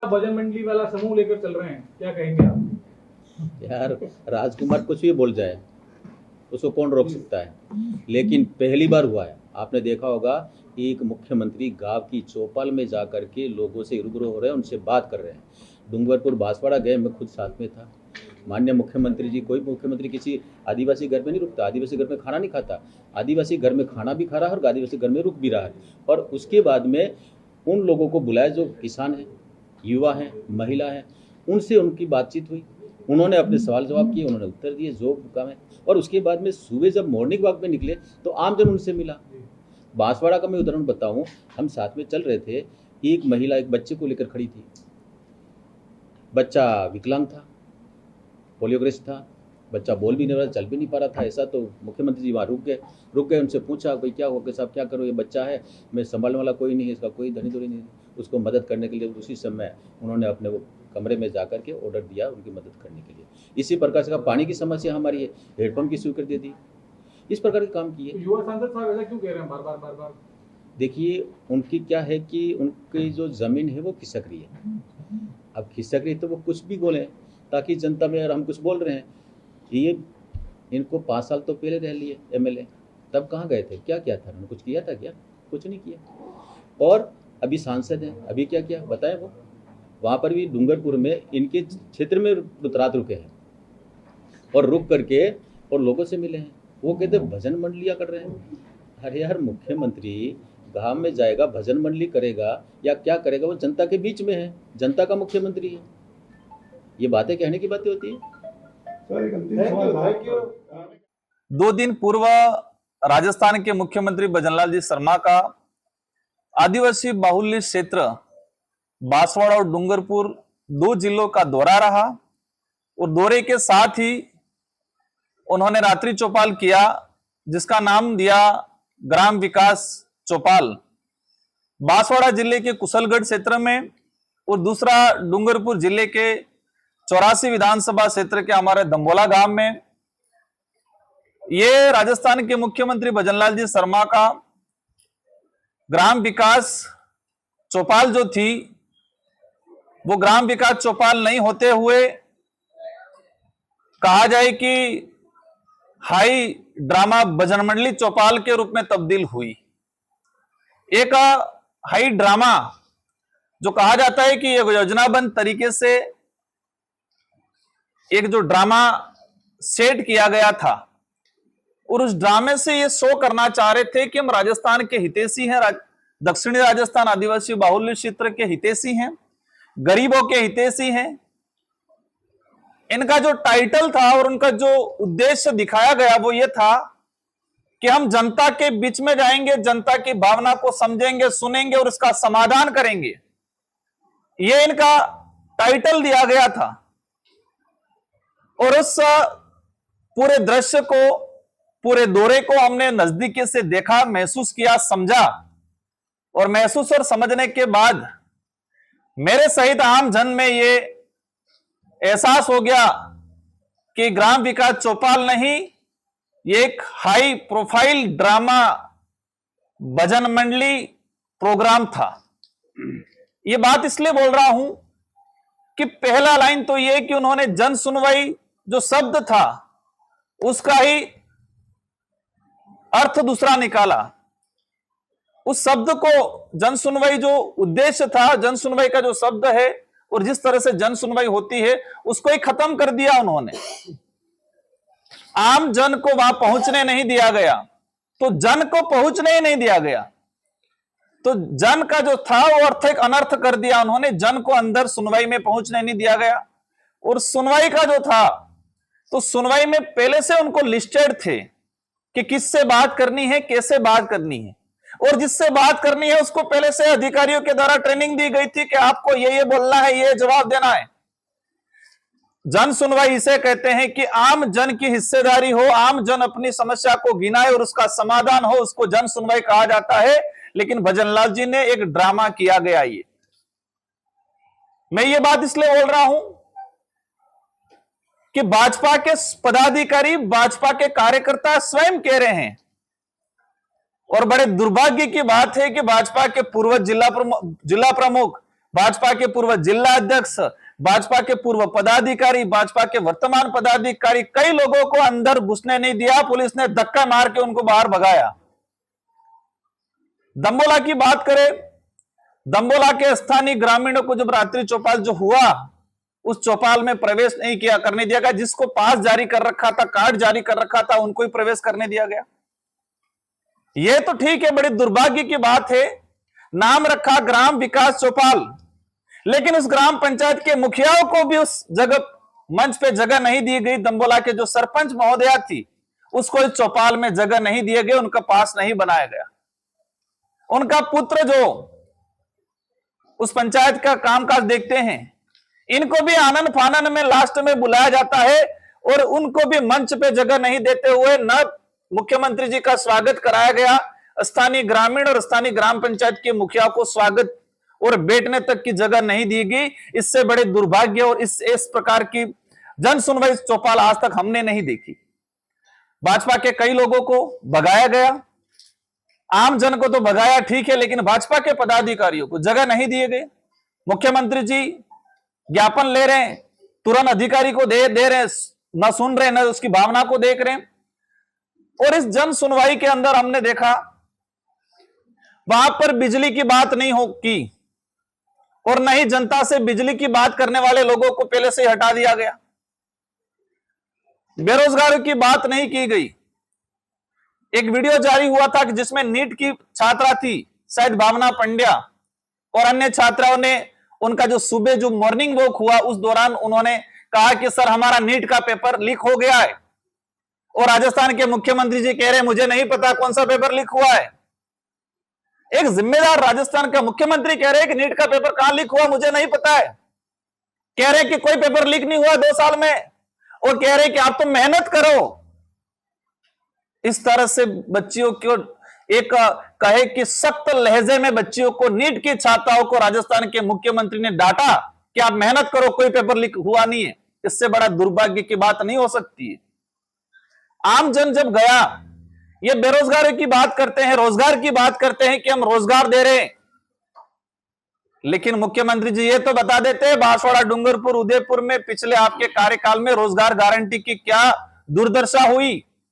भजन मंडली वाला समूह लेकर चल रहे हैं, क्या कहेंगे आप? यार राजकुमार कुछ भी बोल जाए, उसको कौन रोक सकता है। लेकिन पहली बार हुआ है, आपने देखा होगा कि एक मुख्यमंत्री गांव की चौपाल में जा करके लोगों से रूबरू हो रहे हैं, उनसे बात कर रहे हैं। डूंगरपुर बांसवाड़ा गए, मैं खुद साथ में था। माननीय मुख्यमंत्री जी, कोई मुख्यमंत्री किसी आदिवासी घर में नहीं रुकता, आदिवासी घर में खाना नहीं खाता, आदिवासी घर में खाना भी खा रहा है और आदिवासी घर में रुक भी रहा है। और उसके बाद में उन लोगों को बुलाया जो किसान हैं, युवा हैं, महिला हैं, उनसे उनकी बातचीत हुई, उन्होंने अपने सवाल जवाब किए, उन्होंने उत्तर दिए जो काम है। और उसके बाद में सुबह जब मॉर्निंग वॉक में निकले तो आमजन उनसे मिला। बांसवाड़ा का मैं उदाहरण बताऊं, हम साथ में चल रहे थे, एक महिला एक बच्चे को लेकर खड़ी थी, बच्चा विकलांग था, पोलियोग्रस्त था, बच्चा बोल भी नहीं रहा, चल भी नहीं पा रहा था ऐसा। तो मुख्यमंत्री जी वहाँ रुक गए, उनसे पूछा भाई क्या हो गया साहब, क्या करो, ये बच्चा है, मैं संभालने वाला कोई नहीं है, इसका कोई धनी धोनी नहीं है। उसको मदद करने के लिए उसी समय उन्होंने अपने वो कमरे में जा करके ऑर्डर दिया उनकी मदद करने के लिए। इसी प्रकार से पानी की समस्या हमारी है, हेडपम्प की स्वीकृति दी, इस प्रकार के काम किए। युवा सांसद साहब ऐसा क्यों कह रहे हैं बार बार? देखिए उनकी क्या है कि उनकी जो जमीन है वो खिसक रही है। अब खिसक रही तो वो कुछ भी बोलें ताकि जनता में, अगर हम कुछ बोल रहे हैं, ये इनको 5 साल तो पहले रह लिए एमएलए, तब कहाँ गए थे, क्या किया था, उन्होंने कुछ किया था क्या? कुछ नहीं किया। और अभी सांसद हैं, अभी क्या किया बताएं। वो वहाँ पर भी डूंगरपुर में इनके क्षेत्र में रात रुके हैं और रुक करके और लोगों से मिले हैं। वो कहते भजन मंडलियाँ कर रहे हैं। अरे यार मुख्यमंत्री गांव में जाएगा, भजन मंडली करेगा या क्या करेगा? वो जनता के बीच में है, जनता का मुख्यमंत्री है। ये बातें कहने की बातें होती है। 2 दिन पूर्व राजस्थान के मुख्यमंत्री भजनलाल जी शर्मा का आदिवासी बाहुल्य क्षेत्र बांसवाड़ा और डूंगरपुर 2 जिलों का दौरा रहा और दौरे के साथ ही उन्होंने रात्रि चौपाल किया, जिसका नाम दिया ग्राम विकास चौपाल, बांसवाड़ा जिले के कुशलगढ़ क्षेत्र में और दूसरा डूंगरपुर जिले के 84 विधानसभा क्षेत्र के हमारे दंबोला गांव में। ये राजस्थान के मुख्यमंत्री भजनलाल जी शर्मा का ग्राम विकास चौपाल जो थी वो ग्राम विकास चौपाल नहीं होते हुए कहा जाए कि हाई ड्रामा भजन मंडली चौपाल के रूप में तब्दील हुई। एक हाई ड्रामा जो कहा जाता है कि ये योजनाबद्ध तरीके से एक जो ड्रामा सेट किया गया था और उस ड्रामे से ये शो करना चाह रहे थे कि हम राजस्थान के हितैषी हैं, दक्षिणी राजस्थान आदिवासी बाहुल्य क्षेत्र के हितैषी हैं, गरीबों के हितैषी हैं। इनका जो टाइटल था और उनका जो उद्देश्य दिखाया गया वो ये था कि हम जनता के बीच में जाएंगे, जनता की भावना को समझेंगे, सुनेंगे और इसका समाधान करेंगे। ये इनका टाइटल दिया गया था। और उस पूरे दृश्य को, पूरे दौरे को हमने नजदीकी से देखा, महसूस किया, समझा और महसूस और समझने के बाद मेरे सहित आम जन में ये एहसास हो गया कि ग्राम विकास चौपाल नहीं, ये एक हाई प्रोफाइल ड्रामा भजन मंडली प्रोग्राम था। ये बात इसलिए बोल रहा हूं कि पहला लाइन तो ये कि उन्होंने जन सुनवाई जो शब्द था उसका ही अर्थ दूसरा निकाला। उस शब्द को, जन सुनवाई जो उद्देश्य था, जन सुनवाई का जो शब्द है और जिस तरह से जन सुनवाई होती है उसको ही खत्म कर दिया उन्होंने। आम जन को वहां पहुंचने नहीं दिया गया, तो जन को पहुंचने ही नहीं दिया गया, तो जन का जो था वो अर्थ एक अनर्थ कर दिया उन्होंने। जन को अंदर सुनवाई में पहुंचने नहीं दिया गया। और सुनवाई का जो था, तो सुनवाई में पहले से उनको लिस्टेड थे कि किससे बात करनी है, कैसे बात करनी है, और जिससे बात करनी है उसको पहले से अधिकारियों के द्वारा ट्रेनिंग दी गई थी कि आपको ये बोलना है, ये जवाब देना है। जन सुनवाई इसे कहते हैं कि आम जन की हिस्सेदारी हो, आम जन अपनी समस्या को गिनाए और उसका समाधान हो, उसको जन सुनवाई कहा जाता है। लेकिन भजनलाल जी ने एक ड्रामा किया गया। ये मैं ये बात इसलिए बोल रहा हूं कि भाजपा के पदाधिकारी, भाजपा के कार्यकर्ता स्वयं कह रहे हैं, और बड़े दुर्भाग्य की बात है कि भाजपा के पूर्व जिला प्रमुख भाजपा के पूर्व जिला अध्यक्ष, भाजपा के पूर्व पदाधिकारी, भाजपा के वर्तमान पदाधिकारी, कई लोगों को अंदर घुसने नहीं दिया। पुलिस ने धक्का मार के उनको बाहर भगाया। दंबोला की बात करें, दंबोला के स्थानीय ग्रामीणों को जब रात्रि चौपाल जो हुआ, उस चौपाल में प्रवेश नहीं किया करने दिया गया। जिसको पास जारी कर रखा था, कार्ड जारी कर रखा था, उनको ही प्रवेश करने दिया गया। यह तो ठीक है, बड़ी दुर्भाग्य की बात है। नाम रखा ग्राम विकास चौपाल, लेकिन उस ग्राम पंचायत के मुखियाओं को भी उस जगह मंच पे जगह नहीं दी गई। दंबोला के जो सरपंच महोदया थी, उसको इस चौपाल में जगह नहीं दिए गए, उनका पास नहीं बनाया गया। उनका पुत्र जो उस पंचायत का कामकाज देखते हैं, इनको भी आनन फानन में लास्ट में बुलाया जाता है और उनको भी मंच पे जगह नहीं देते हुए न मुख्यमंत्री जी का स्वागत कराया गया। स्थानीय ग्रामीण और स्थानीय ग्राम पंचायत के मुखिया को स्वागत और बैठने तक की जगह नहीं दी गई। इससे बड़े दुर्भाग्य और इस प्रकार की जन सुनवाई चौपाल आज तक हमने नहीं देखी। भाजपा के कई लोगों को भगाया गया, आम जन को तो भगाया ठीक है, लेकिन भाजपा के पदाधिकारियों को जगह नहीं दिए गए। मुख्यमंत्री जी ज्ञापन ले रहे हैं, तुरंत अधिकारी को दे रहे हैं, न सुन रहे, न उसकी भावना को देख रहे हैं। और इस जन सुनवाई के अंदर हमने देखा वहां पर बिजली की बात नहीं हो की और न ही जनता से बिजली की बात करने वाले लोगों को पहले से ही हटा दिया गया। बेरोजगारों की बात नहीं की गई। एक वीडियो जारी हुआ था कि जिसमें नीट की छात्रा थी, शायद भावना पंड्या, और अन्य छात्राओं ने उनका जो सुबह जो मॉर्निंग वॉक हुआ, उस दौरान उन्होंने कहा कि सर हमारा नीट का पेपर लीक हो गया है। और राजस्थान के मुख्यमंत्री जी कह रहे हैं मुझे नहीं पता कौन सा पेपर लीक हुआ है। एक जिम्मेदार राजस्थान का मुख्यमंत्री कह रहे हैं कि नीट का पेपर कहां लीक हुआ मुझे नहीं पता है। कह रहे हैं कि कोई पेपर लीक नहीं हुआ 2 साल में, और कह रहे हैं कि आप तो मेहनत करो। इस तरह से बच्चियों को एक कहे कि सख्त लहजे में बच्चियों को, नीट की छात्राओं को राजस्थान के मुख्यमंत्री ने डांटा कि आप मेहनत करो, कोई पेपर लीक हुआ नहीं है। इससे बड़ा दुर्भाग्य की बात नहीं हो सकती है। आम जन जब गया, ये बेरोजगारी की बात करते हैं, रोजगार की बात करते हैं कि हम रोजगार दे रहे हैं, लेकिन मुख्यमंत्री जी ये तो बता देते हैं बांसवाड़ा, डूंगरपुर, उदयपुर में पिछले आपके कार्यकाल में रोजगार गारंटी की क्या दुर्दशा हुई।